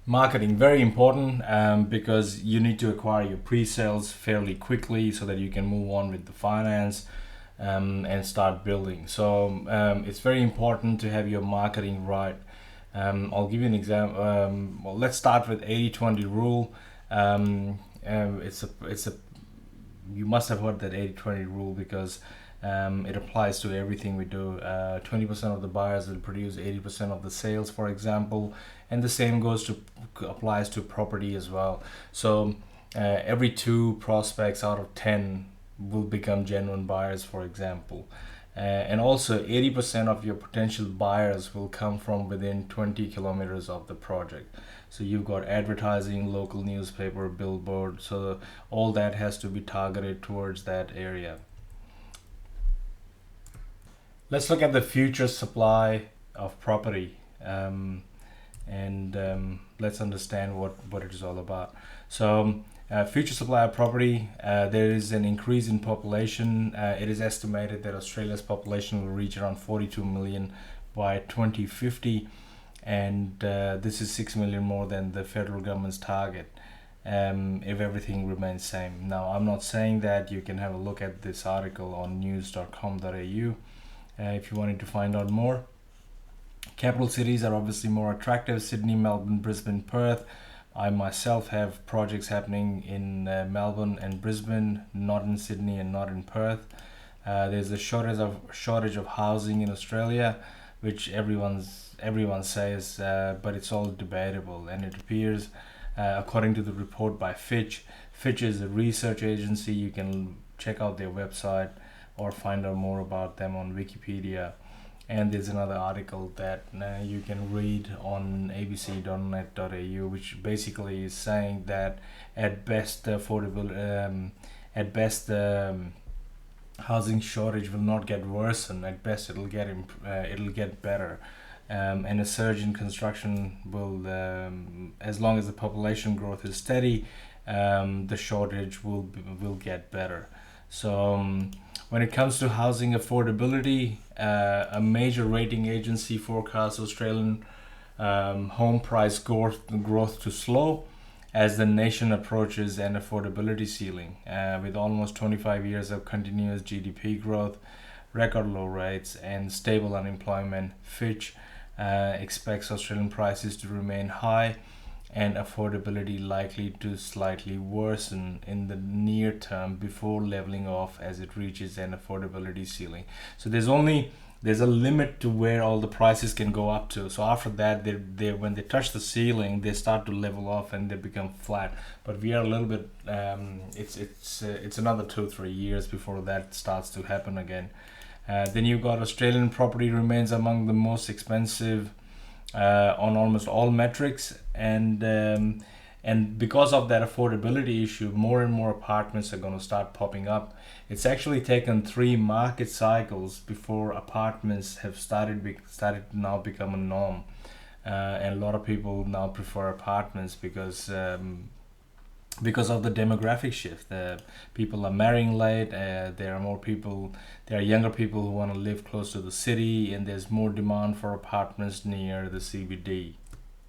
Marketing, very important, because you need to acquire your pre-sales fairly quickly so that you can move on with the finance, and start building. So it's very important to have your marketing right. I'll give you an example. Well, let's start with 80-20 rule. It's a you must have heard that 80-20 rule, because it applies to everything we do. 20% of the buyers will produce 80% of the sales, for example, and the same applies to property as well. So every 2 prospects out of 10 will become genuine buyers, for example. And also 80% of your potential buyers will come from within 20 kilometers of the project. So you've got advertising, local newspaper, billboard, so all that has to be targeted towards that area. Let's look at the future supply of property, and let's understand what it is all about. So future supply of property, there is an increase in population. It is estimated that Australia's population will reach around 42 million by 2050, and this is 6 million more than the federal government's target, if everything remains same. Now, I'm not saying that. You can have a look at this article on news.com.au if you wanted to find out more. Capital cities are obviously more attractive: Sydney, Melbourne, Brisbane, Perth. I myself have projects happening in Melbourne and Brisbane, not in Sydney and not in Perth. There's a shortage of housing in Australia, which everyone says, but it's all debatable. And it appears, according to the report by Fitch is a research agency. You can check out their website or find out more about them on Wikipedia. And there's another article that you can read on abc.net.au, which basically is saying that at best housing shortage will not get worse, and at best it'll get better. And a surge in construction will, as long as the population growth is steady, the shortage will get better. So when it comes to housing affordability, a major rating agency forecasts Australian home price growth to slow as the nation approaches an affordability ceiling. With almost 25 years of continuous GDP growth, record low rates, and stable unemployment, Fitch expects Australian prices to remain high and affordability likely to slightly worsen in the near term before leveling off as it reaches an affordability ceiling. So there's a limit to where all the prices can go up to. So after that, they when they touch the ceiling, they start to level off and they become flat. But we are a little bit. It's another 2-3 years before that starts to happen again. Then you've got Australian property remains among the most expensive on almost all metrics, and because of that affordability issue, more and more apartments are going to start popping up. It's actually taken 3 market cycles before apartments have started to now become a norm, and a lot of people now prefer apartments because of the demographic shift. People are marrying late. There are younger people who want to live close to the city, and there's more demand for apartments near the CBD.